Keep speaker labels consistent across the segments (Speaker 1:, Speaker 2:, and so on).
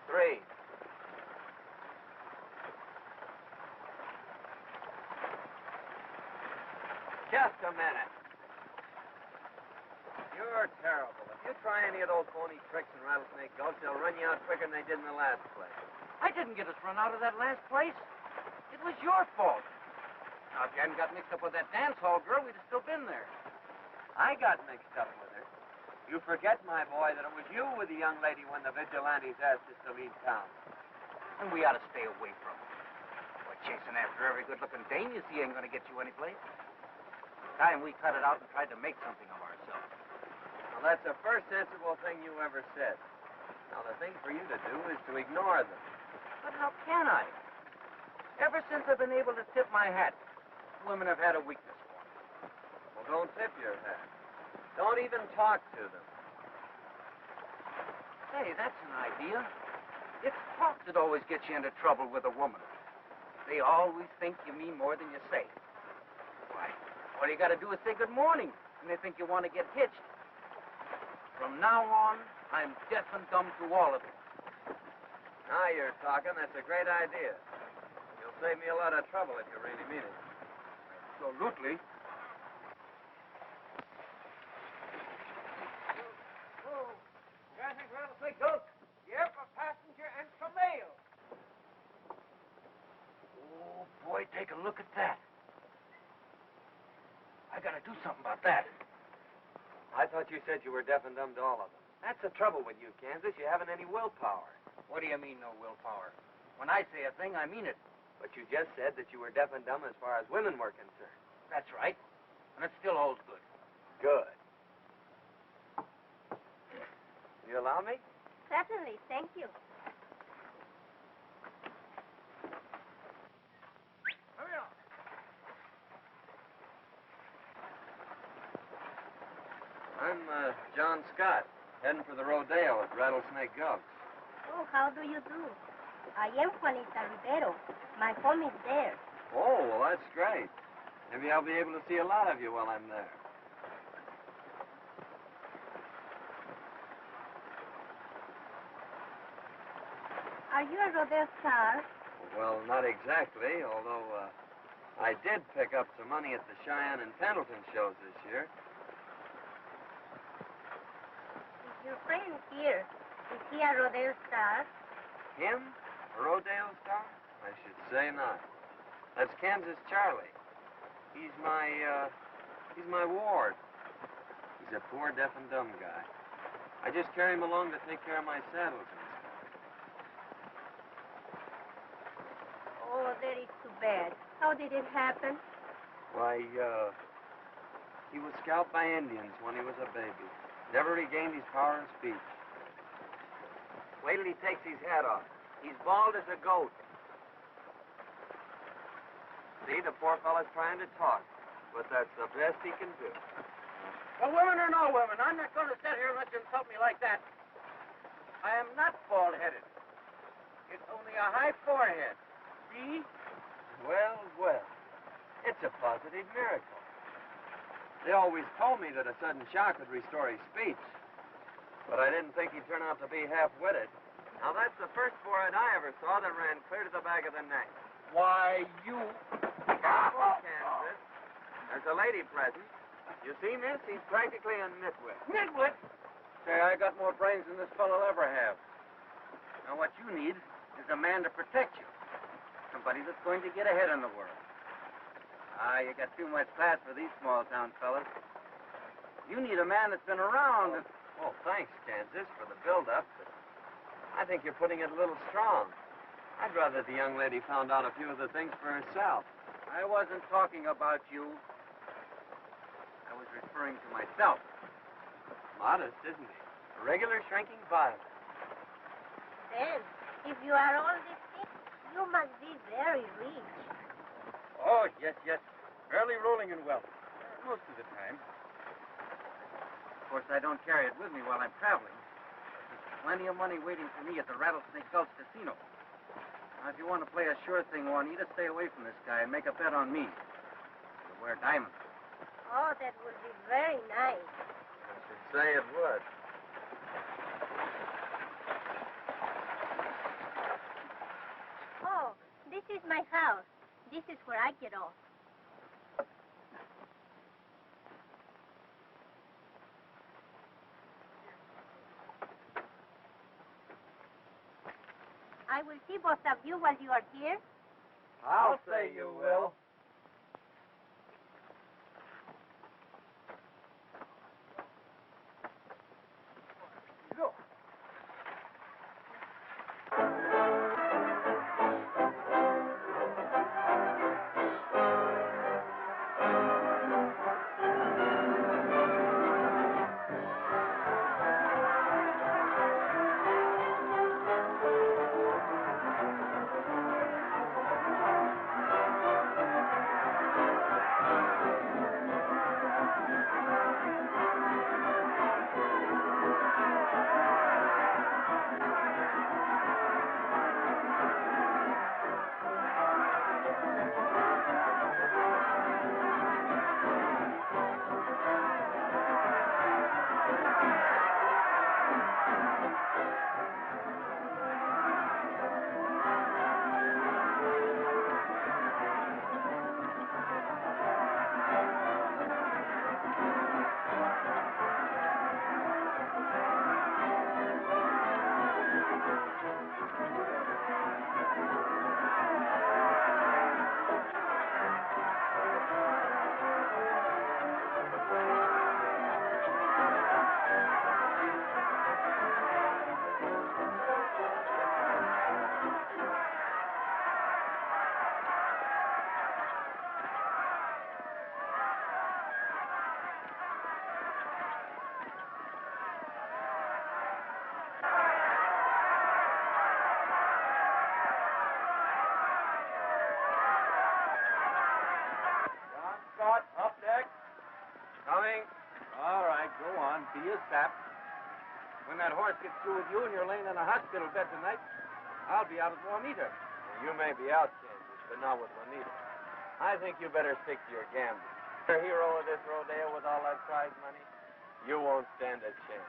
Speaker 1: Three. Just a minute. You're terrible. If you try any of those phony tricks in Rattlesnake Gulch, they'll run you out quicker than they did in the last place.
Speaker 2: I didn't get us run out of that last place. It was your fault. Now, if you hadn't got mixed up with that dance hall girl, we'd have still been there.
Speaker 1: I got mixed up with her. You forget, my boy, that it was you with the young lady when the vigilantes asked us to leave town.
Speaker 2: And we ought to stay away from her. Boy, chasing after every good-looking dame you see ain't going to get you anyplace. It's time we cut it out and tried to make something of ourselves.
Speaker 1: Well, that's the first sensible thing you ever said. Now, the thing for you to do is to ignore them.
Speaker 2: But how can I? Ever since I've been able to tip my hat, women have had a weakness for me.
Speaker 1: Well, don't tip your hat. Don't even talk to them.
Speaker 2: Hey, that's an idea. It's talk that always gets you into trouble with a woman. They always think you mean more than you say. Why, all you got to do is say good morning, and they think you want to get hitched. From now on, I'm deaf and dumb to all of it.
Speaker 1: Now you're talking. That's a great idea. You'll save me a lot of trouble if you really mean it.
Speaker 2: Absolutely. Rattlesnake Gulch. Here for passenger and for mail. Oh, boy, take a look at that. I gotta do something about that.
Speaker 1: I thought you said you were deaf and dumb to all of them. That's the trouble with you, Kansas. You haven't any willpower.
Speaker 2: What do you mean, no willpower? When I say a thing, I mean it.
Speaker 1: But you just said that you were deaf and dumb as far as women were concerned.
Speaker 2: That's right. And it still holds good.
Speaker 1: Good. You allow me?
Speaker 3: Certainly, thank you.
Speaker 2: Hurry on.
Speaker 1: I'm John Scott, heading for the rodeo at Rattlesnake Gulch.
Speaker 3: Oh, how do you do? I am Juanita Rivero. My home is there.
Speaker 1: Oh, well, that's great. Maybe I'll be able to see a lot of you while I'm there.
Speaker 3: Are you a rodeo star?
Speaker 1: Well, not exactly, although I did pick up some money at the Cheyenne and Pendleton shows this year.
Speaker 3: Is your friend here? Is he a rodeo star?
Speaker 1: Him? A rodeo star? I should say not. That's Kansas Charlie. He's my ward. He's a poor deaf and dumb guy. I just carry him along to take care of my saddles and stuff.
Speaker 3: Oh, that is too bad. How did it happen?
Speaker 1: Why, he was scalped by Indians when he was a baby. Never regained his power of speech. Wait till he takes his hat off. He's bald as a goat. See, the poor fellow's trying to talk, but that's the best he can do.
Speaker 2: Well, women or no women, I'm not going to sit here and let you insult me like that. I am not bald-headed. It's only a high forehead. See?
Speaker 1: Well, well. It's a positive miracle. They always told me that a sudden shock would restore his speech, but I didn't think he'd turn out to be half-witted. Now, that's the first four-eyed I ever saw that ran clear to the back of the neck.
Speaker 2: Why, you...
Speaker 1: Careful, Kansas. There's a lady present. You see, miss, he's practically a nitwit.
Speaker 2: Nitwit? Say, I got more brains than this fellow'll ever have. Now, what you need is a man to protect you. Somebody that's going to get ahead in the world. You got too much class for these small-town fellas. You need a man that's been around.
Speaker 1: Oh, thanks, Kansas, for the build-up, but I think you're putting it a little strong. I'd rather the young lady found out a few of the things for herself.
Speaker 2: I wasn't talking about you. I was referring to myself.
Speaker 1: Modest, isn't he? A regular shrinking violet.
Speaker 3: Ben, if you are all this thick, you must be very rich.
Speaker 2: Oh, yes. Fairly rolling in wealth. Most of the time. Of course, I don't carry it with me while I'm traveling. There's plenty of money waiting for me at the Rattlesnake Gulch Casino. Now, if you want to play a sure thing, Juanita, stay away from this guy and make a bet on me. You'll wear diamonds.
Speaker 3: Oh, that would be very nice.
Speaker 1: I should say it would.
Speaker 3: Oh, this is my house. This is where I get off. I will see both of you while you are here.
Speaker 1: I'll say you will.
Speaker 2: Be a sap. When that horse gets through with you and you're laying in a hospital bed tonight, I'll be out with Juanita.
Speaker 1: You may be out, Kansas, but not with Juanita. I think you better stick to your gambling. You're a hero of this rodeo with all that prize money. You won't stand a chance.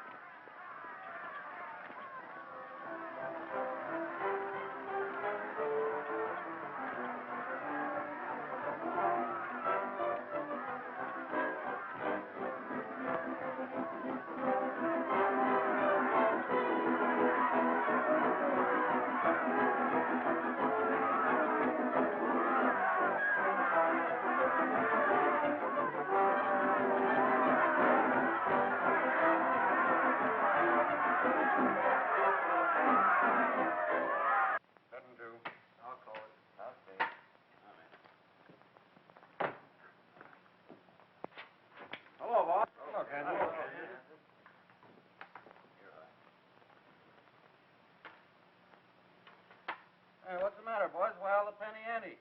Speaker 2: Hey, what's the matter, boys? Why all the penny ante?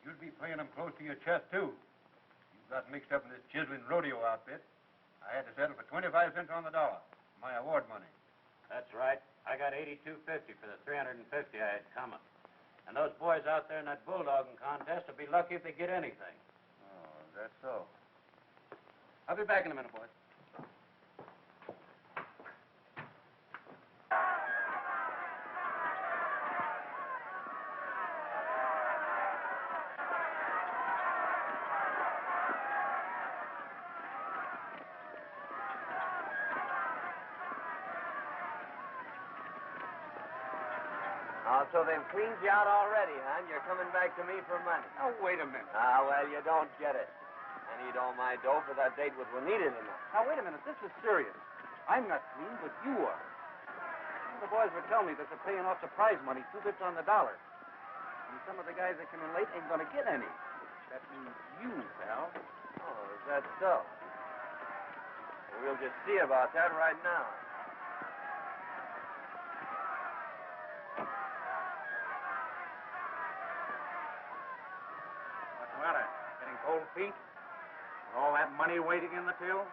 Speaker 2: You'd be playing them close to your chest, too. You got mixed up in this chiseling rodeo outfit. I had to settle for 25 cents on the dollar. My award money.
Speaker 4: That's right. I got $82.50 for the $350 I had coming. And those boys out there in that bulldogging contest will be lucky if they get anything.
Speaker 2: Oh, that's so. I'll be back in a minute, boys.
Speaker 1: Oh, so they've cleaned you out already, huh? And you're coming back to me for money.
Speaker 2: Now, wait a minute.
Speaker 1: Ah, well, you don't get it. I need all my dough for that date with Juanita tonight.
Speaker 2: Now, wait a minute. This is serious. I'm not clean, but you are. The boys were telling me that they're paying off the prize money, 2 bits on the dollar. And some of the guys that come in late ain't going to get any. That means you, pal.
Speaker 1: Oh, is that so? We'll just see about that right now.
Speaker 2: What's the matter? Getting cold feet? All that money waiting in the till?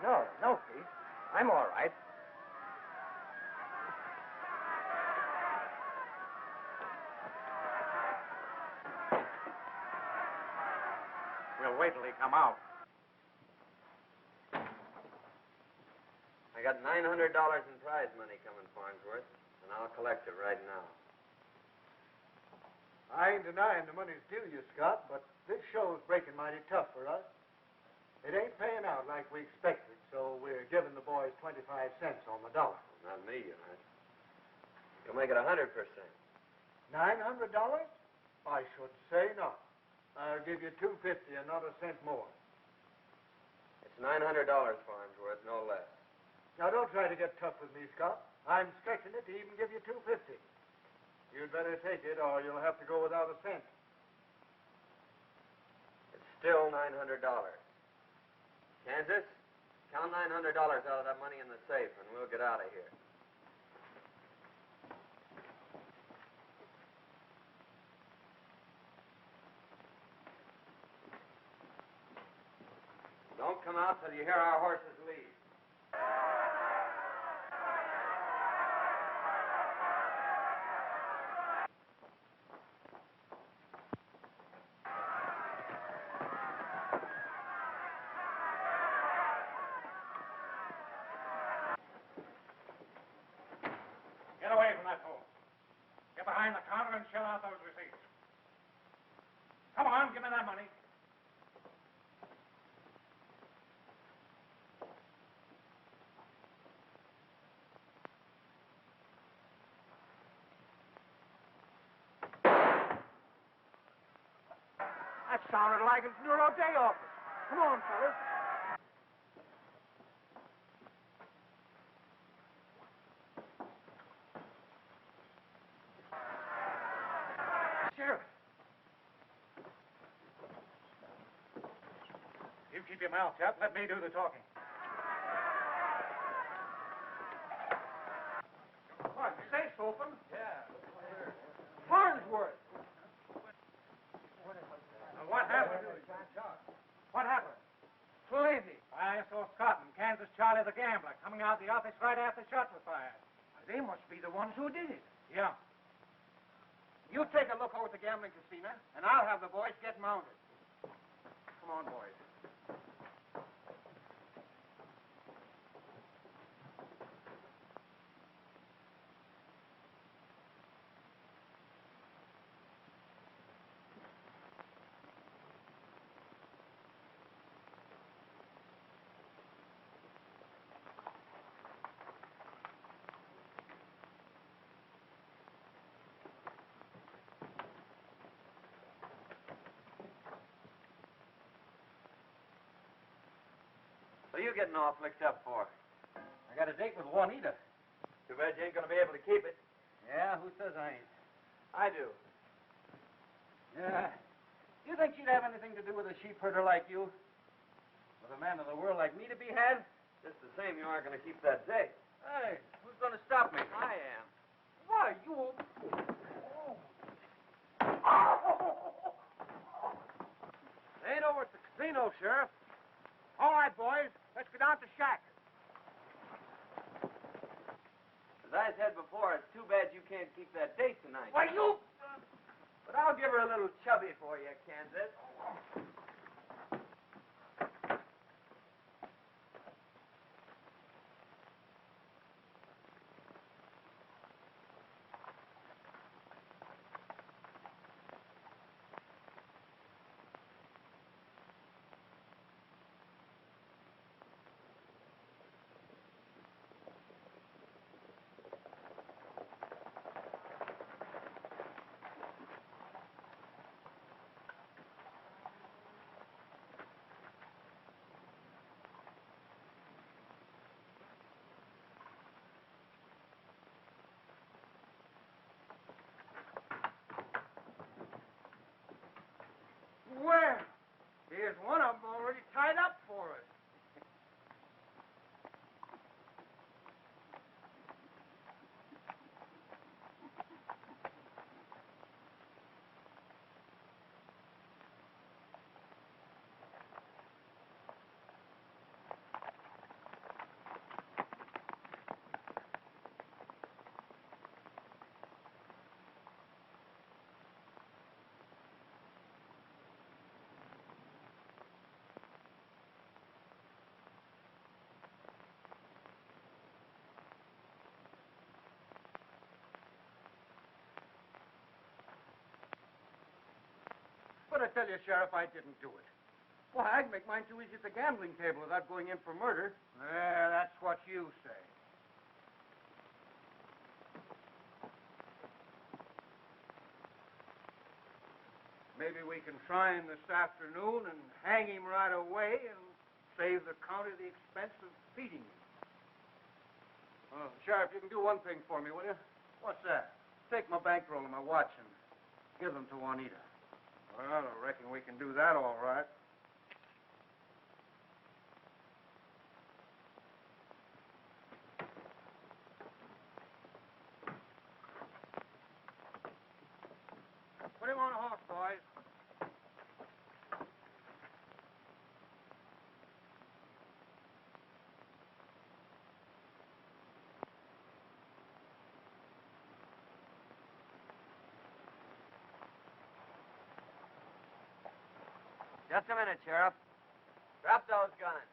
Speaker 2: No, Pete. I'm all right. We'll wait till he come out.
Speaker 1: I got $900 in prize money coming, Farnsworth, and I'll collect it right now.
Speaker 5: I ain't denying the money's due you, Scott, but this show's breaking mighty tough for us. It ain't paying out like we expected, so we're giving the boys 25 cents on the dollar.
Speaker 1: Not me, you know. You'll make it 100%.
Speaker 5: $900? I should say not. I'll give you $250 and not a cent more.
Speaker 1: It's $900, Farnsworth, no less.
Speaker 5: Now, don't try to get tough with me, Scott. I'm stretching it to even give you $250. You'd better take it, or you'll have to go without a cent.
Speaker 1: It's still $900. Kansas, count $900 out of that money in the safe, and we'll get out of here. Don't come out till you hear our horses leave.
Speaker 4: Get away from that hole. Get behind the counter and shell out those receipts. Come on, give me that money.
Speaker 2: That sounded like it's near our day office. Come on, fellas. Sheriff.
Speaker 4: You keep your mouth shut. Let me do the talking.
Speaker 2: What, the safe's open?
Speaker 4: Yeah.
Speaker 2: Farnsworth.
Speaker 4: Now, what happened? What happened?
Speaker 2: Too lazy.
Speaker 4: I saw Scott and Kansas Charlie the gambler coming out of the office right after the shot was fired.
Speaker 2: They must be the ones who did it.
Speaker 4: Yeah.
Speaker 2: You take a look over at the gambling casino, and I'll have the boys get mounted. Come on, boys.
Speaker 1: What are you getting all flicked up for?
Speaker 2: I got a date with Juanita.
Speaker 1: Too bad you ain't going to be able to keep it.
Speaker 2: Yeah, who says I ain't?
Speaker 1: I do.
Speaker 2: Yeah. You think she'd have anything to do with a sheep herder like you? With a man of the world like me to be had?
Speaker 1: Just the same, you aren't going to keep that date.
Speaker 2: Hey, who's going to stop me?
Speaker 1: I am.
Speaker 2: Why, you... It ain't over at the casino, Sheriff. All right, boys, let's go down to Shack.
Speaker 1: As I said before, it's too bad you can't keep that date tonight.
Speaker 2: Why, you...
Speaker 1: But I'll give her a little chubby for you, Kansas.
Speaker 2: But I tell you, Sheriff, I didn't do it. Why, I'd make mine too easy at the gambling table without going in for murder. Yeah, that's what you say. Maybe we can try him this afternoon and hang him right away and save the county the expense of feeding him. Oh, Sheriff, you can do one thing for me, will you? What's that? Take my bankroll and my watch and give them to Juanita. Well, I reckon we can do that all right. Put him on a horse, boys.
Speaker 1: Just a minute, Sheriff. Drop those guns.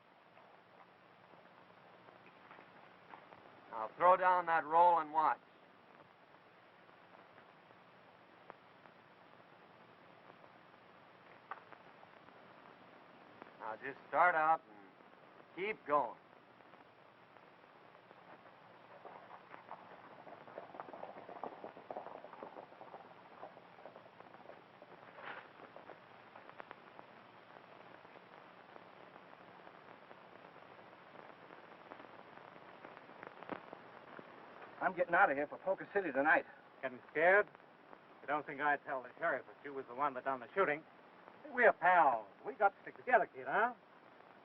Speaker 1: Now throw down that roll and watch. Now just start out and keep going.
Speaker 2: I'm getting out of here for Poker City tonight.
Speaker 4: Getting scared? You don't think I'd tell the sheriff that you was the one that done the shooting? We're pals. We got to stick together, kid, huh?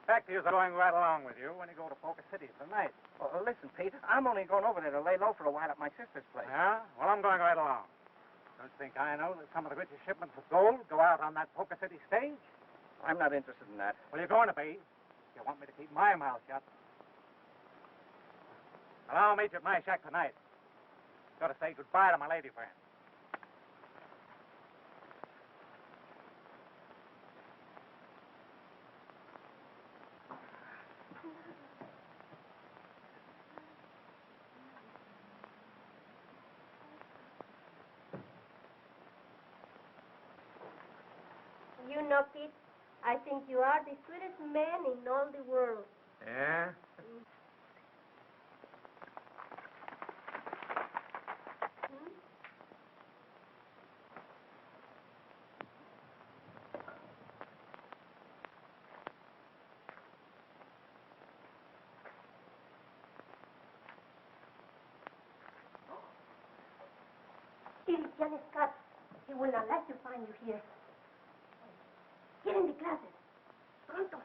Speaker 4: Fact is, I'm going right along with you when you go to Poker City tonight.
Speaker 2: Oh, listen, Pete, I'm only going over there to lay low for a while at my sister's place.
Speaker 4: Yeah? Well, I'm going right along. Don't you think I know that some of the richest shipments of gold go out on that Poker City stage?
Speaker 2: I'm not interested in that.
Speaker 4: Well, you're going to be. You want me to keep my mouth shut. Well, I'll meet you at my shack tonight. Got to say goodbye to my lady friend.
Speaker 3: You know, Pete, I think you are the sweetest man in all the world.
Speaker 1: Yeah?
Speaker 3: Eddy Chandler, Scott, he will not let you find you here. Get in the closet. Pronto.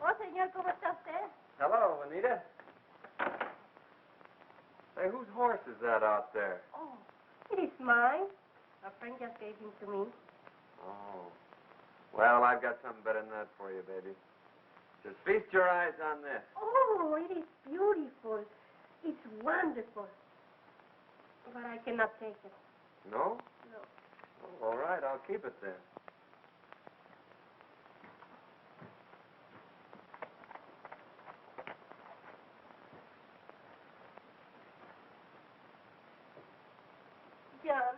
Speaker 3: Oh, señor, ¿cómo está usted?
Speaker 1: Hello, Anita. Hey, whose horse is that out there?
Speaker 3: Oh, it is mine. A friend just gave him to me.
Speaker 1: Oh. Well, I've got something better than that for you, baby. Just feast your eyes on this.
Speaker 3: Oh, it is beautiful. It's wonderful. But I cannot take it.
Speaker 1: No?
Speaker 3: No.
Speaker 1: Oh, all right, I'll keep it then.
Speaker 3: John,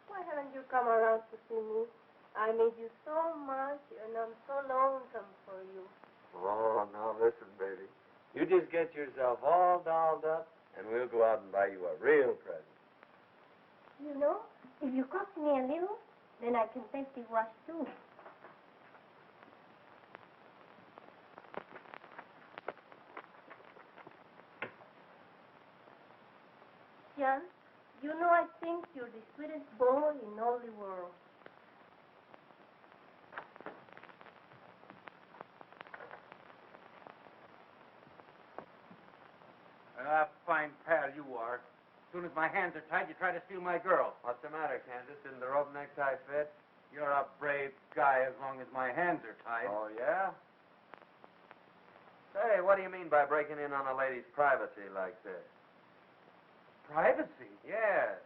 Speaker 3: why haven't you come around to see me? I miss you so much, and I'm so lonesome for you.
Speaker 1: Oh, now listen, baby. You just get yourself all dolled up, and we'll go out and buy you a real present.
Speaker 3: You know, if you cost me a little, then I can take the wash too. John, you know I think you're the sweetest boy in all the world.
Speaker 2: A fine pal you are. As soon as my hands are tied, you try to steal my girl.
Speaker 1: What's the matter, Kansas? Didn't the rope necktie fit?
Speaker 2: You're a brave guy as long as my hands are tied.
Speaker 1: Oh, yeah? Say, what do you mean by breaking in on a lady's privacy like this?
Speaker 2: Privacy?
Speaker 1: Yes.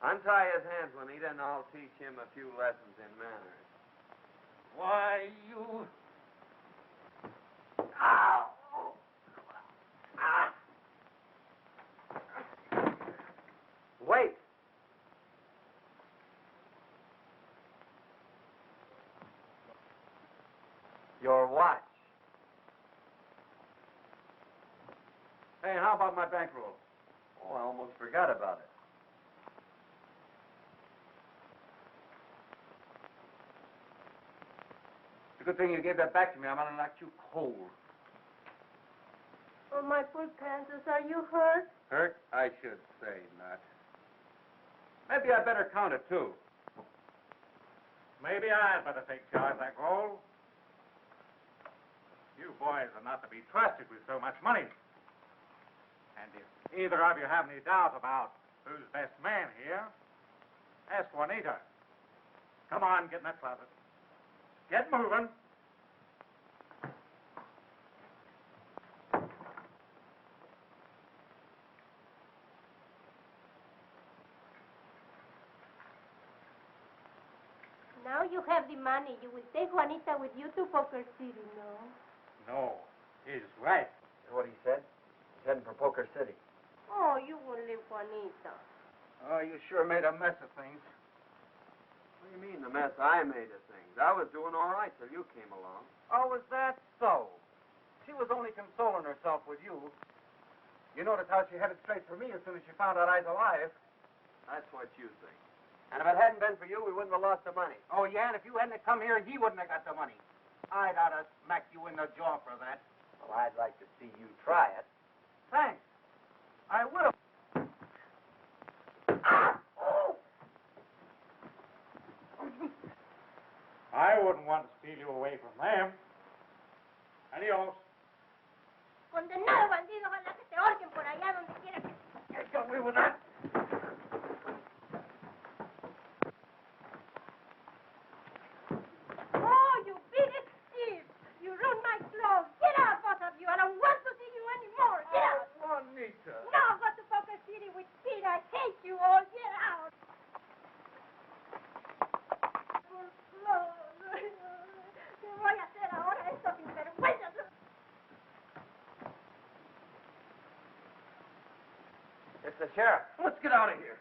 Speaker 1: Untie his hands, Juanita, and I'll teach him a few lessons in manners.
Speaker 2: Why, you... Ow! Ah!
Speaker 1: Wait. Your watch.
Speaker 2: Hey, how about my bankroll?
Speaker 1: Oh, I almost forgot about it.
Speaker 2: It's a good thing you gave that back to me. I'm gonna knock you cold.
Speaker 3: Oh, my poor Kansas, are you hurt?
Speaker 2: Hurt? I should say not. Maybe I better count it, too.
Speaker 4: Maybe I'd better take charge of that gold. You boys are not to be trusted with so much money. And if either of you have any doubt about who's best man here, ask Juanita. Come on, get in that closet. Get moving.
Speaker 3: Now you have the money. You will take Juanita with you to Poker City, no?
Speaker 4: No, he's right.
Speaker 1: Is what he said? He's heading for Poker City.
Speaker 3: Oh, you won't leave Juanita.
Speaker 2: Oh, you sure made a mess of things.
Speaker 1: What do you mean, the mess I made of things? I was doing all right till you came along.
Speaker 2: Oh, was that so? She was only consoling herself with you. You notice how she headed straight for me as soon as she found out I was alive.
Speaker 1: That's what you think. And if it hadn't been for you, we wouldn't have lost the money.
Speaker 2: Oh, yeah, and if you hadn't come here, he wouldn't have got the money. I'd ought to smack you in the jaw for that.
Speaker 1: Well, I'd like to see you try it.
Speaker 2: Thanks. I will.
Speaker 4: I wouldn't want to steal you away from them. Adios.
Speaker 3: Condenado bandido, ojalá que te ahorquen por allá donde quiera que...
Speaker 2: Get away with that.
Speaker 3: Oh, you big thief! You ruined my clothes. Get out, both of you. I don't want to see you anymore. Get out.
Speaker 2: Juanita.
Speaker 3: No, go to Poker City with Pete. I hate you all. Get out. Por clothes. ¿Qué voy a hacer ahora? Estos sinvergüenzas.
Speaker 1: It's the sheriff.
Speaker 2: Let's get out of here.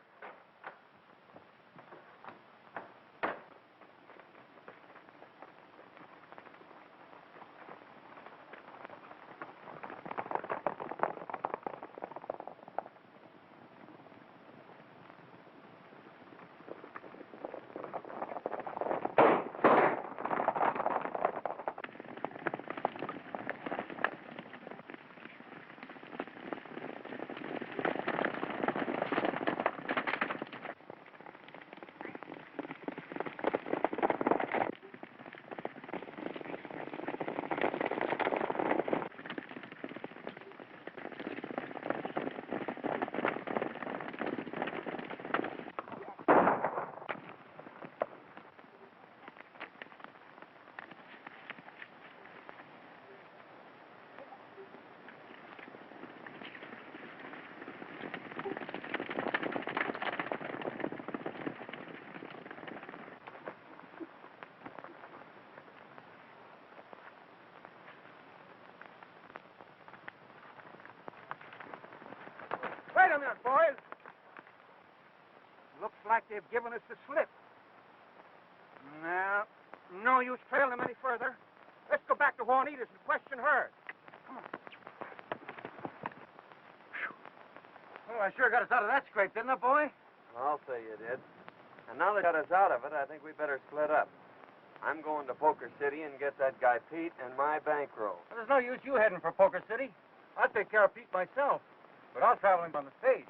Speaker 2: Wait a minute, boys. Looks like they've given us the slip. Now, no use trailing them any further. Let's go back to Juanita's and question her. Come on. Well, I sure got us out of that scrape, didn't I, boy?
Speaker 1: I'll say you did. And now they got us out of it, I think we better split up. I'm going to Poker City and get that guy Pete and my bankroll.
Speaker 2: Well, there's no use you heading for Poker City. I'll take care of Pete myself. But I'll travel him on the stage.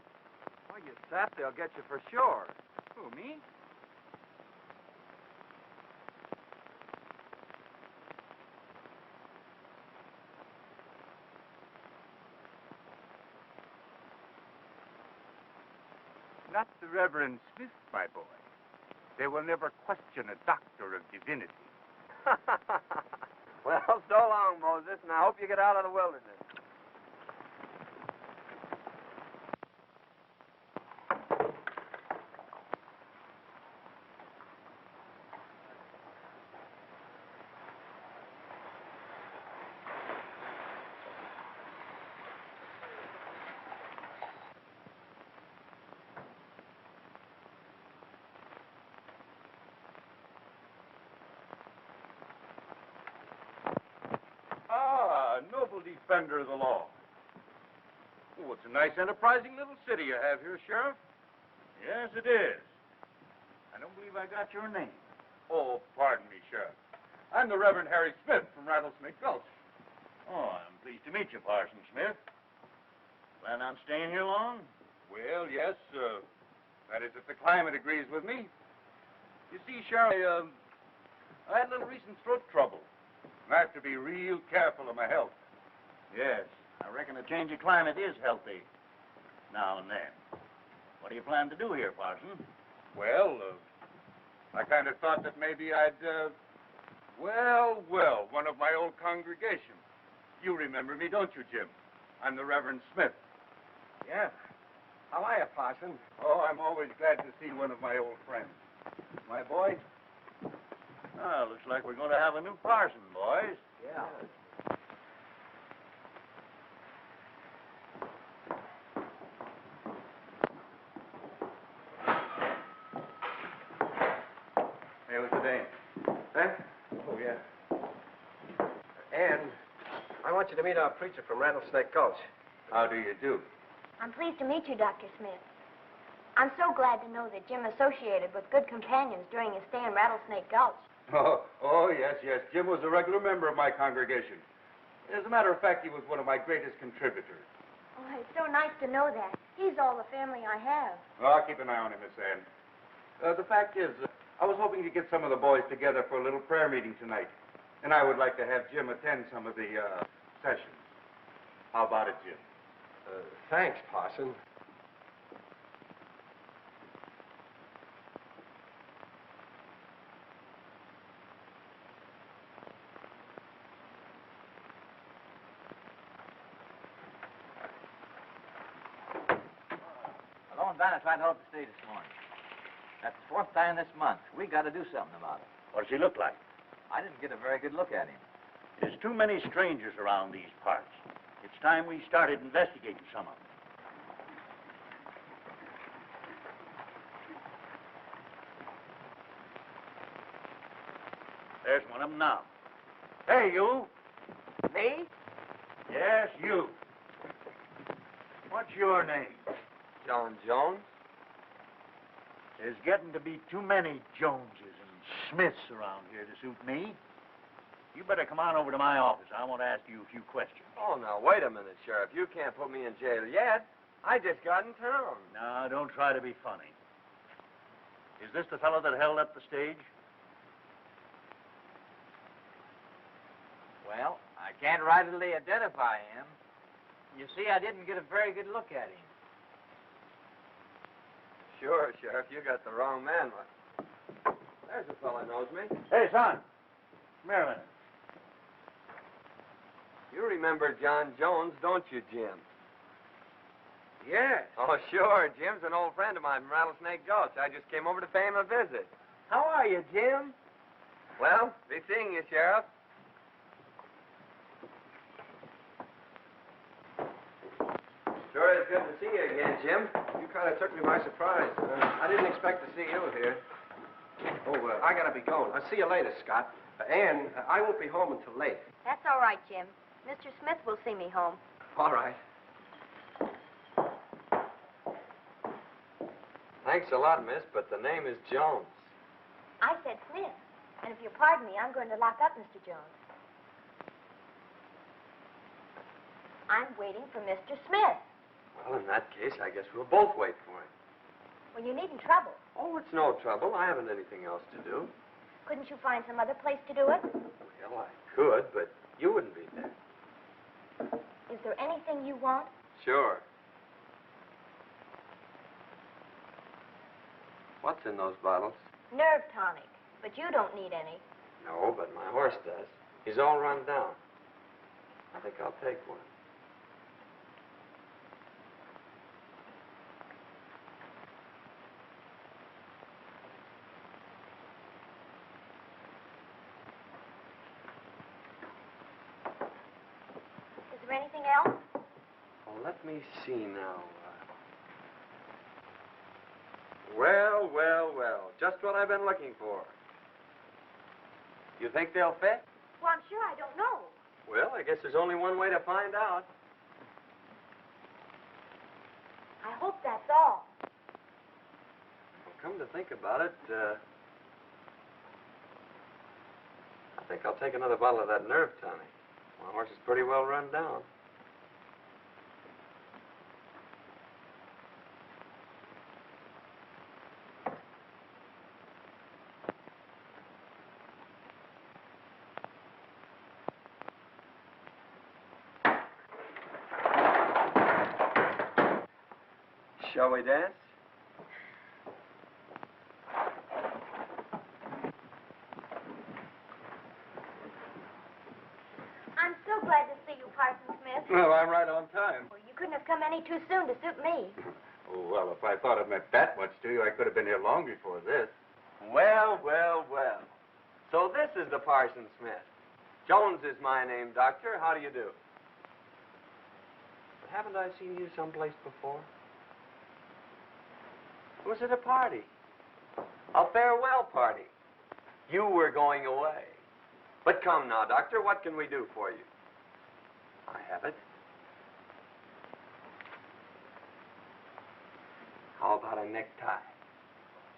Speaker 1: Well, you sap, they'll get you for sure.
Speaker 2: Who, me? Not the Reverend Smith, my boy. They will never question a doctor of divinity.
Speaker 1: Well, so long, Moses, and I hope you get out of the wilderness.
Speaker 6: defender of the law. Oh, it's a nice, enterprising little city you have here, Sheriff. Yes, it is. I don't believe I got your name. Oh, pardon me, Sheriff. I'm the Reverend Harry Smith from Rattlesnake Gulch. Oh, I'm pleased to meet you, Parson Smith. Plan on staying here long? Well, yes, that is if the climate agrees with me. You see, Sheriff, I had a little recent throat trouble. I have to be real careful of my health. Yes, I reckon a change of climate is healthy now and then. What do you plan to do here, Parson? Well, I kind of thought that maybe I'd, one of my old congregation. You remember me, don't you, Jim? I'm the Reverend Smith.
Speaker 7: Yeah. How are you, Parson?
Speaker 6: Oh, I'm always glad to see one of my old friends. My boy? Ah, looks like we're going to have a new parson, boys.
Speaker 7: Yeah.
Speaker 6: Hey, what's the name?
Speaker 7: Huh? Oh, yeah. Ann, I want you to meet our preacher from Rattlesnake Gulch.
Speaker 6: How do you do?
Speaker 3: I'm pleased to meet you, Dr. Smith. I'm so glad to know that Jim associated with good companions during his stay in Rattlesnake Gulch.
Speaker 6: Oh, yes. Jim was a regular member of my congregation. As a matter of fact, he was one of my greatest contributors.
Speaker 3: Oh, it's so nice to know that. He's all the family I have.
Speaker 6: Well, I'll keep an eye on him, Miss Ann. The fact is, I was hoping to get some of the boys together for a little prayer meeting tonight. And I would like to have Jim attend some of the sessions. How about it, Jim?
Speaker 7: Thanks, Parson.
Speaker 2: Hello, and Vanna tried to help the state this morning. That's the fourth time this month. We got to do something about it.
Speaker 6: What does he look like?
Speaker 2: I didn't get a very good look at him.
Speaker 6: There's too many strangers around these parts. It's time we started investigating some of them. There's one of them now. Hey, you.
Speaker 2: Me?
Speaker 6: Yes, you. What's your name?
Speaker 1: John Jones?
Speaker 6: There's getting to be too many Joneses and Smiths around here to suit me. You better come on over to my office. I want to ask you a few questions.
Speaker 1: Oh, now, wait a minute, Sheriff. You can't put me in jail yet. I just got in town.
Speaker 6: Now, don't try to be funny. Is this the fellow that held up the stage?
Speaker 2: Well, I can't readily identify him. You see, I didn't get a very good look at him.
Speaker 1: Sure, Sheriff, you got the wrong man. There's a fellow knows me.
Speaker 6: Hey, son. Come here a minute.
Speaker 1: You remember John Jones, don't you, Jim?
Speaker 7: Yes.
Speaker 1: Oh, sure. Jim's an old friend of mine from Rattlesnake Gulch. I just came over to pay him a visit.
Speaker 7: How are you, Jim?
Speaker 1: Well, be seeing you, Sheriff. Sure is good to see you again, Jim.
Speaker 7: You kind of took me by surprise. I didn't expect to see you here. Oh, I got to be going. I'll see you later, Scott. Ann, I won't be home until late.
Speaker 3: That's all right, Jim. Mr. Smith will see me home.
Speaker 7: All right.
Speaker 1: Thanks a lot, miss, but the name is Jones.
Speaker 3: I said Smith. And if you'll pardon me, I'm going to lock up Mr. Jones. I'm waiting for Mr. Smith.
Speaker 1: Well, in that case, I guess we'll both wait for him.
Speaker 3: Well, you needn't trouble.
Speaker 1: Oh, it's no trouble. I haven't anything else to do.
Speaker 3: Couldn't you find some other place to do it?
Speaker 1: Well, I could, but you wouldn't be there.
Speaker 3: Is there anything you want?
Speaker 1: Sure. What's in those bottles?
Speaker 3: Nerve tonic. But you don't need any.
Speaker 1: No, but my horse does. He's all run down. I think I'll take one.
Speaker 3: Is there anything else?
Speaker 1: Oh, let me see now. Well. Just what I've been looking for. You think they'll fit?
Speaker 3: Well, I'm sure I don't know.
Speaker 1: Well, I guess there's only one way to find out.
Speaker 3: I hope that's all.
Speaker 1: Well, come to think about it, I think I'll take another bottle of that nerve tonic. My horse is pretty well run down. Shall we dance?
Speaker 3: I'm so glad to see you, Parson Smith.
Speaker 6: Well, I'm right on time.
Speaker 3: Well, you couldn't have come any too soon to suit me.
Speaker 6: Oh, well, if I thought it meant that much to you, I could have been here long before this.
Speaker 1: Well, well, well. So this is the Parson Smith. Jones is my name, Doctor. How do you do? But haven't I seen you someplace before? Was it a party? A farewell party. You were going away. But come now, Doctor, what can we do for you? I have it. How about a necktie?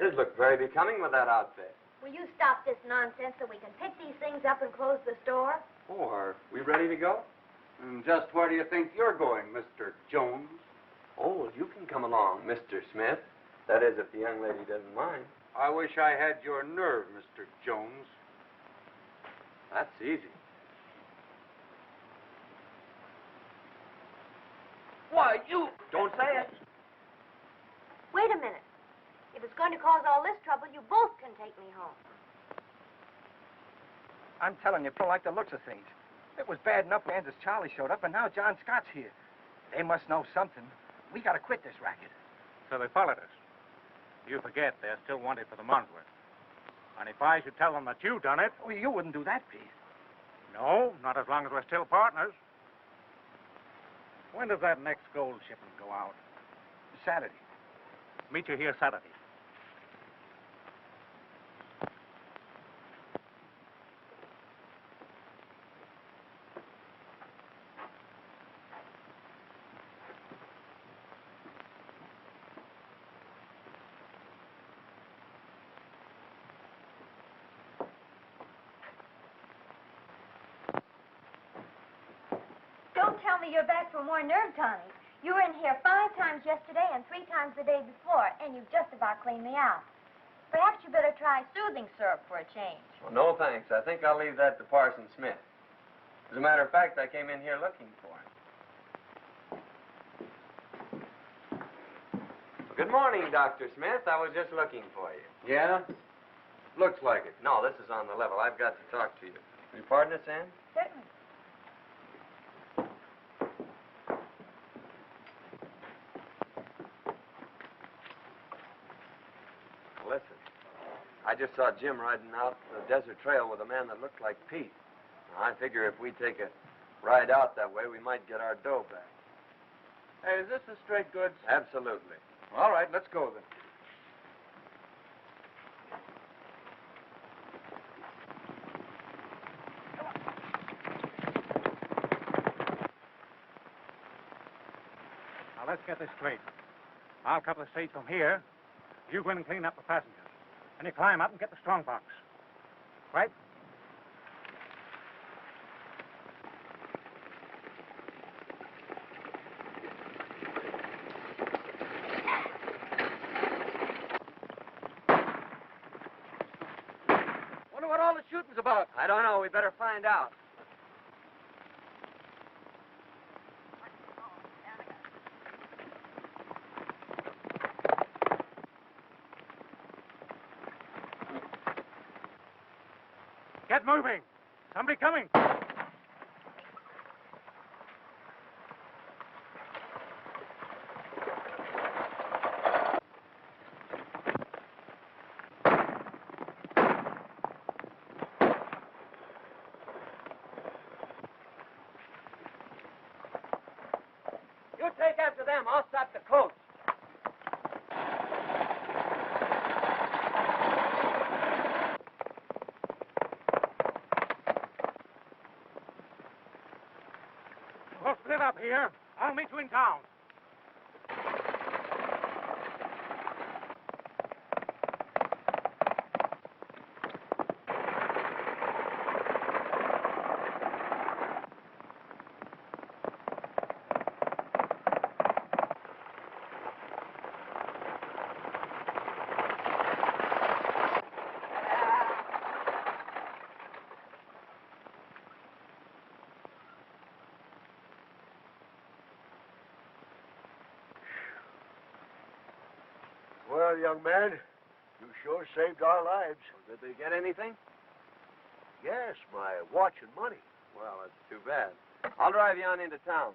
Speaker 1: It'd look very becoming with that outfit.
Speaker 3: Will you stop this nonsense so we can pick these things up and close the store?
Speaker 1: Oh, are we ready to go?
Speaker 6: And just where do you think you're going, Mr. Jones?
Speaker 1: Oh, you can come along, Mr. Smith. That is, if the young lady doesn't mind.
Speaker 6: I wish I had your nerve, Mr. Jones.
Speaker 1: That's easy.
Speaker 2: Why, you...
Speaker 1: Don't say it.
Speaker 3: Wait a minute. If it's going to cause all this trouble, you both can take me home.
Speaker 7: I'm telling you, don't like the looks of things. It was bad enough Kansas Charlie showed up, and now John Scott's here. They must know something. We got to quit this racket.
Speaker 4: So they followed us. You forget they're still wanted for the Mondsworth. And if I should tell them that you done it...
Speaker 7: Oh, you wouldn't do that, Pete.
Speaker 4: No, not as long as we're still partners. When does that next gold shipment go out?
Speaker 7: Saturday.
Speaker 4: Meet you here Saturday.
Speaker 3: Don't tell me you're back for more nerve tonic. You were in here 5 times yesterday and 3 times the day before, and you've just about cleaned me out. Perhaps you better try soothing syrup for a change.
Speaker 1: Well, no, thanks. I think I'll leave that to Parson Smith. As a matter of fact, I came in here looking for him. Well, good morning, Dr. Smith. I was just looking for you.
Speaker 6: Yeah? Looks like it.
Speaker 1: No, this is on the level. I've got to talk to you. Will you pardon us, Ann?
Speaker 3: Certainly.
Speaker 1: Listen, I just saw Jim riding out the desert trail with a man that looked like Pete. Now, I figure if we take a ride out that way, we might get our dough back.
Speaker 6: Hey, is this the straight goods?
Speaker 1: Absolutely.
Speaker 6: All right, let's go then.
Speaker 4: Now, let's get this straight. I'll cover the stage from here. You go in and clean up the passengers. And you climb up and get the strong box. Right?
Speaker 2: Wonder what all the shooting's about.
Speaker 1: I don't know. We better find out.
Speaker 4: Get moving. Somebody coming.
Speaker 2: You take after them. I'll stop the coach.
Speaker 4: up here. I'll meet you in town.
Speaker 5: Well, young man, you sure saved our lives.
Speaker 1: Did they get anything?
Speaker 5: Yes, my watch and money.
Speaker 1: Well, that's too bad. I'll drive you on into town.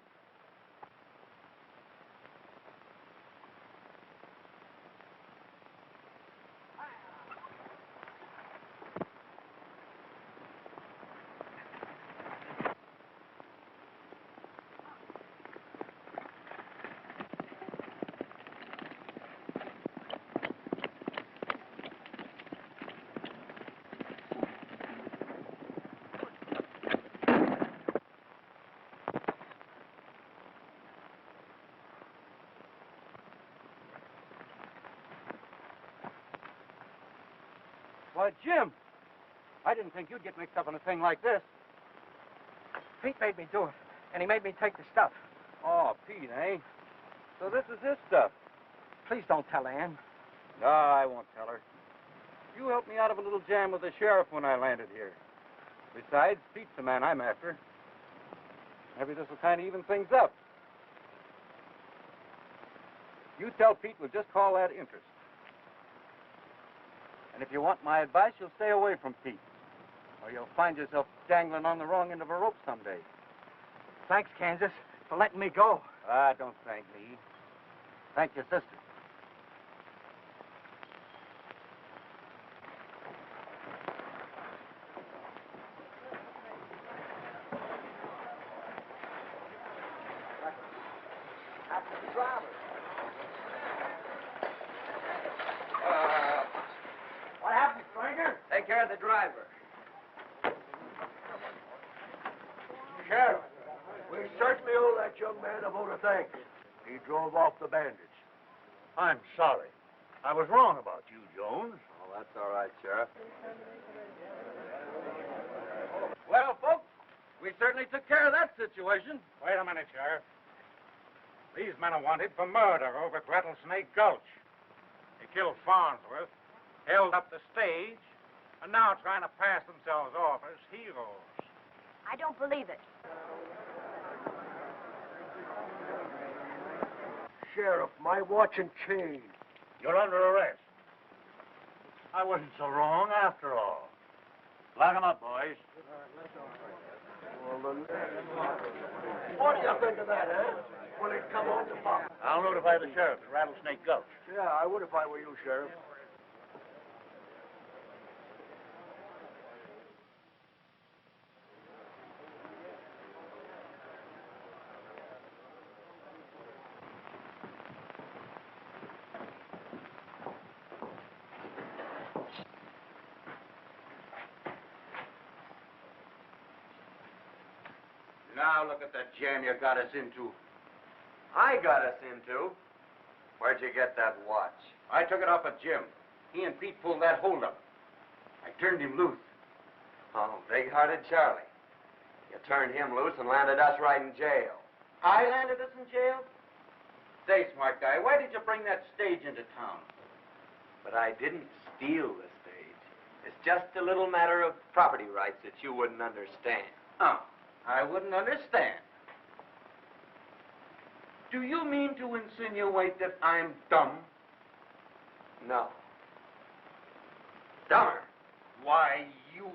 Speaker 2: Why, Jim, I didn't think you'd get mixed up in a thing like this.
Speaker 7: Pete made me do it, and he made me take the stuff.
Speaker 2: Oh, Pete, eh? So this is his stuff.
Speaker 7: Please don't tell Ann.
Speaker 2: No, I won't tell her. You helped me out of a little jam with the sheriff when I landed here. Besides, Pete's the man I'm after. Maybe this will kind of even things up. You tell Pete we'll just call that interest. And if you want my advice, you'll stay away from Pete. Or you'll find yourself dangling on the wrong end of a rope someday.
Speaker 7: Thanks, Kansas, for letting me go.
Speaker 2: Ah, don't thank me. Thank your sister.
Speaker 7: What happened, stranger?
Speaker 1: Take care of the driver.
Speaker 5: Sheriff, we certainly owe that young man a vote of thanks. He drove off the bandits.
Speaker 6: I'm sorry. I was wrong about you, Jones.
Speaker 1: Oh, that's all right, Sheriff.
Speaker 2: Well, folks, we certainly took care of that situation.
Speaker 4: Wait a minute, Sheriff. These men are wanted for murder over at Rattlesnake Gulch. They killed Farnsworth, held up the stage, and now trying to pass themselves off as heroes.
Speaker 3: I don't believe it.
Speaker 5: Sheriff, my watch and chain.
Speaker 6: You're under arrest. I wasn't so wrong after all. Lock 'em up, boys.
Speaker 5: Well, what do you think of that, eh? Will it come on the pop?
Speaker 6: I'll notify the sheriff at Rattlesnake Gulch.
Speaker 5: Yeah, I would if I were you, Sheriff.
Speaker 2: Now look at the jam you got us into.
Speaker 1: I got us into. Where'd you get that watch?
Speaker 2: I took it off of Jim. He and Pete pulled that holdup. I turned him loose.
Speaker 1: Oh, big-hearted Charlie. You turned him loose and landed us right in jail.
Speaker 2: I landed us in jail? Say, smart guy, why did you bring that stage into town?
Speaker 1: But I didn't steal the stage. It's just a little matter of property rights that you wouldn't understand.
Speaker 2: Oh, I wouldn't understand. Do you mean to insinuate that I'm dumb?
Speaker 1: No. Dumber.
Speaker 2: Why, you...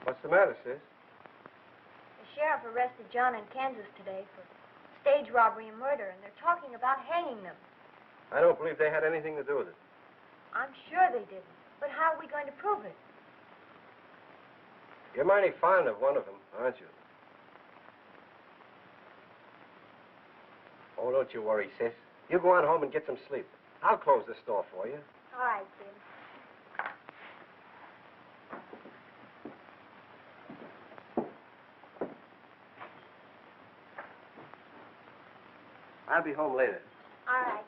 Speaker 7: What's the matter, sis?
Speaker 3: The sheriff arrested John in Kansas today for stage robbery and murder, and they're talking about hanging them.
Speaker 7: I don't believe they had anything to do with it.
Speaker 3: I'm sure they didn't. But how are we going to prove it?
Speaker 7: You're mighty fond of one of them, aren't you? Oh, don't you worry, sis. You go on home and get some sleep. I'll close the store for you.
Speaker 3: All right, Jim.
Speaker 7: I'll be home later.
Speaker 3: All right.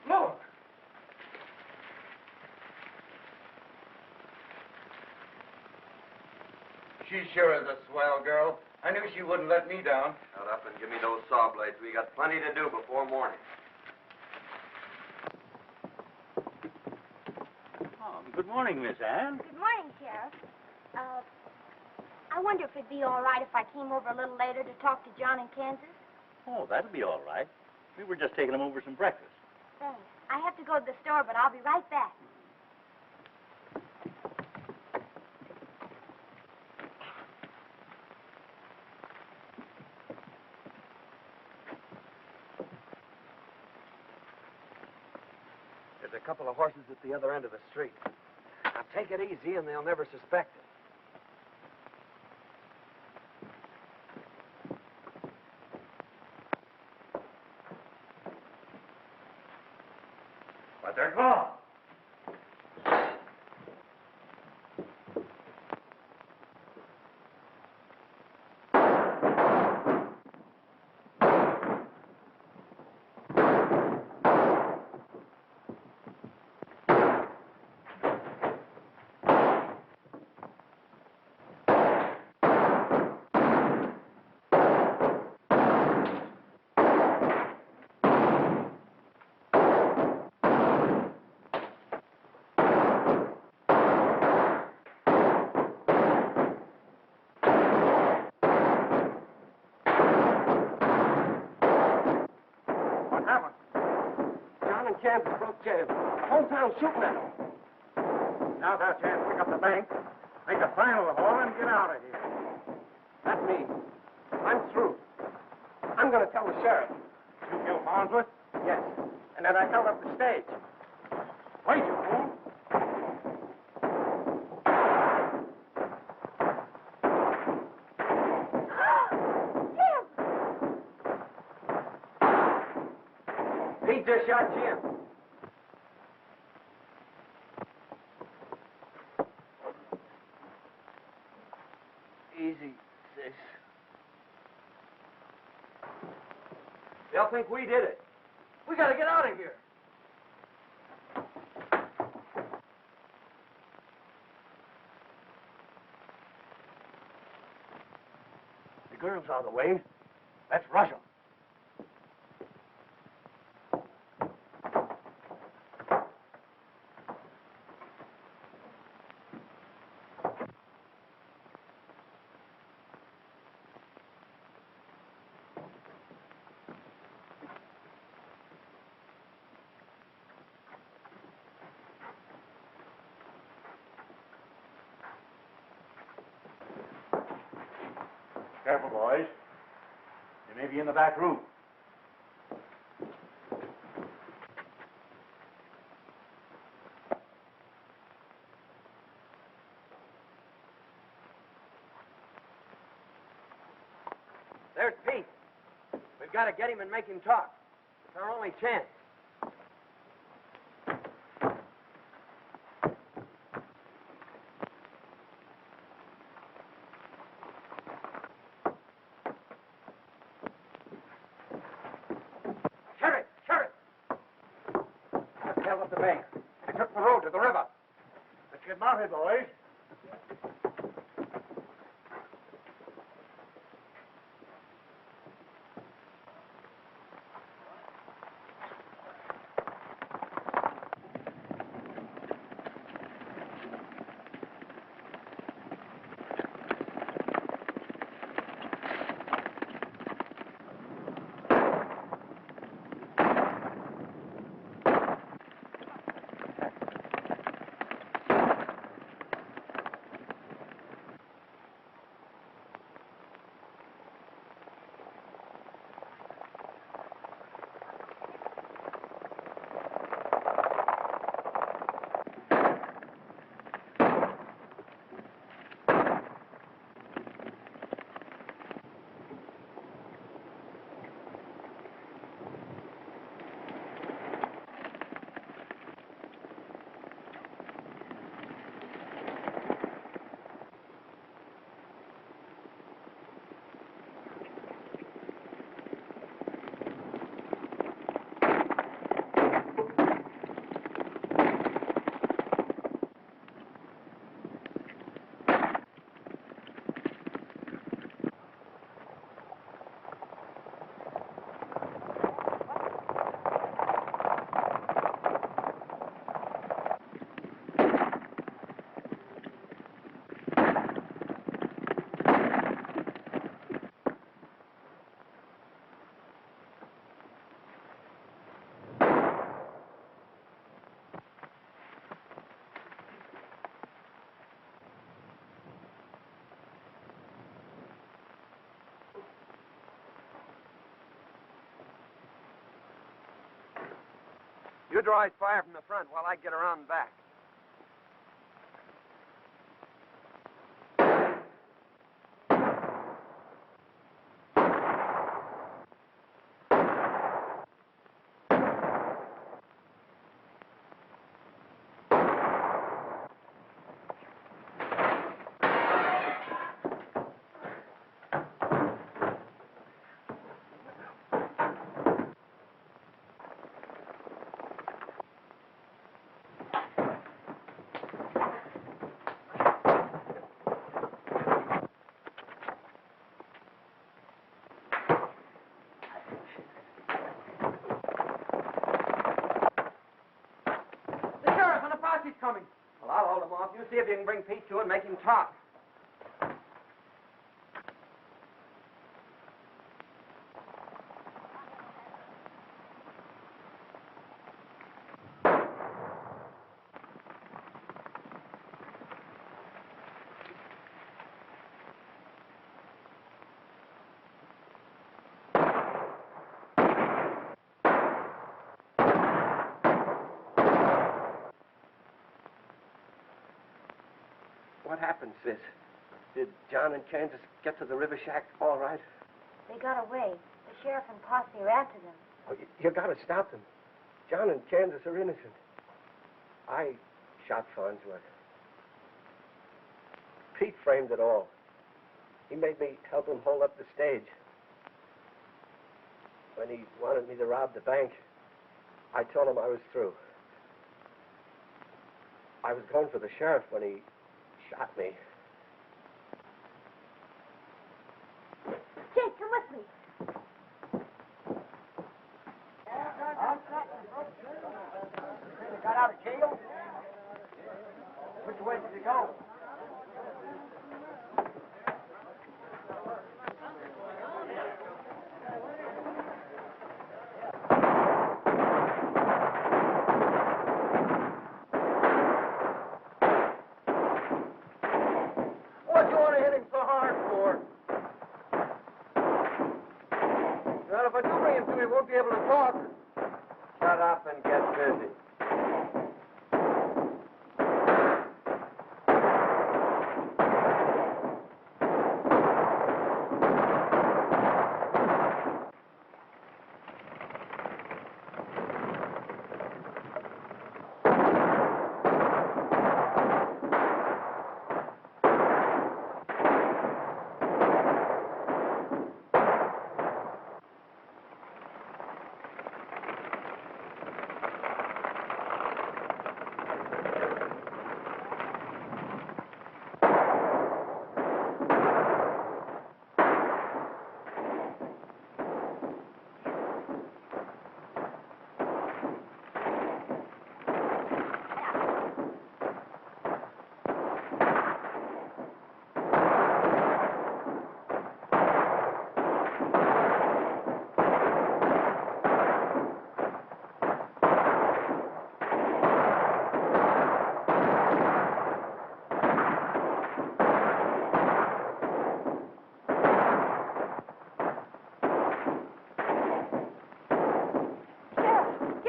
Speaker 2: Look! She sure is a swell girl. I knew she wouldn't let me down.
Speaker 1: Shut up and give me those saw blades. We got plenty to do before morning.
Speaker 6: Oh, good morning, Miss Anne.
Speaker 3: Good morning, Sheriff. I wonder if it'd be all right if I came over a little later to talk to John in Kansas?
Speaker 6: Oh, that'll be all right. We were just taking him over some breakfast.
Speaker 3: Thanks. I have to go to the store, but I'll be right back.
Speaker 1: There's a couple of horses at the other end of the street. Now, take it easy, and they'll never suspect it.
Speaker 6: But they're gone.
Speaker 7: Kansas broke jail. The whole town's shooting at him.
Speaker 4: Now's our chance to pick up the bank, make a final haul, and get out of here.
Speaker 7: Not me. I'm through. I'm going to tell the sheriff.
Speaker 4: You killed Farnsworth?
Speaker 7: Yes. And then I held up the stage.
Speaker 4: Wait, you fool.
Speaker 7: He just shot Jim.
Speaker 1: Easy, sis. They'll think we did it. We gotta get out of here.
Speaker 7: The girl's out of the way. Let's rush them.
Speaker 6: Careful, boys. They may be in the back room.
Speaker 1: There's Pete. We've got to get him and make him talk. It's our only chance.
Speaker 7: with the bank. They took the road to the river.
Speaker 5: Let's get mounted, boys.
Speaker 7: You draw his fire from the front while I get around back. He's coming. Well, I'll hold him off. You see if you can bring Pete to and make him talk. What happened, Sis? Did John and Kansas get to the river shack all right?
Speaker 3: They got away. The sheriff and posse are after them.
Speaker 7: Oh, you gotta stop them. John and Kansas are innocent. I shot Farnsworth. Pete framed it all. He made me help him hold up the stage. When he wanted me to rob the bank, I told him I was through. I was going for the sheriff when he shot me.
Speaker 3: Jake, come with me.
Speaker 7: Got out of jail? Which way did he go? What do you want to hit him so hard for? Well, if I do bring him to, he won't be able to talk. Shut up and get busy.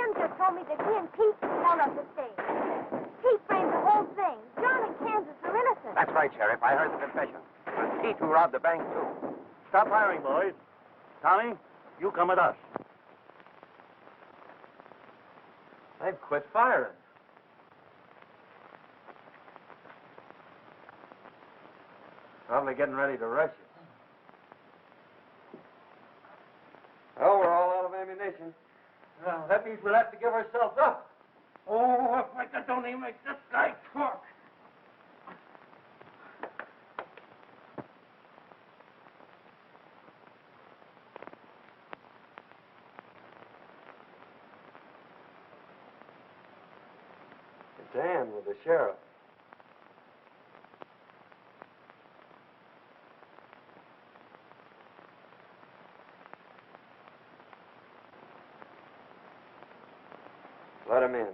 Speaker 3: Jim just told me that he and Pete held up the stage. Pete framed the whole thing. John and Kansas are innocent.
Speaker 8: That's right, Sheriff. I heard the confession. It was Pete who robbed the bank, too.
Speaker 9: Stop firing, boys. Tommy, you come with us.
Speaker 7: They've quit firing. Probably getting ready to rush us.
Speaker 1: Oh, we're all out of ammunition.
Speaker 5: Well, that means we'll have to give ourselves up.
Speaker 2: Oh, if I could only make this guy talk.
Speaker 1: It's Ann with the sheriff. Let him in.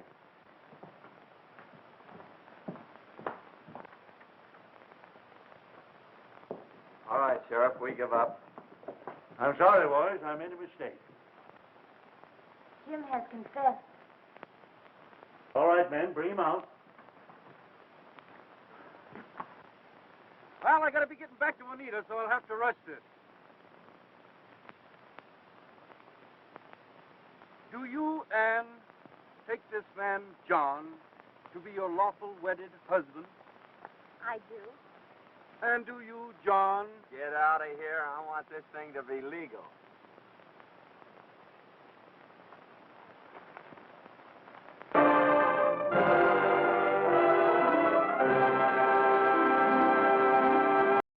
Speaker 7: All right, Sheriff, we give up.
Speaker 9: I'm sorry, boys. I made a mistake.
Speaker 3: Jim has confessed.
Speaker 9: All right, men, bring him out.
Speaker 2: Well, I gotta be getting back to Anita, so I'll have to rush this. Do you, Anne, take this man, John, to be your lawful wedded husband?
Speaker 3: I do.
Speaker 2: And do you, John?
Speaker 1: Get out of here. I want this thing to be legal.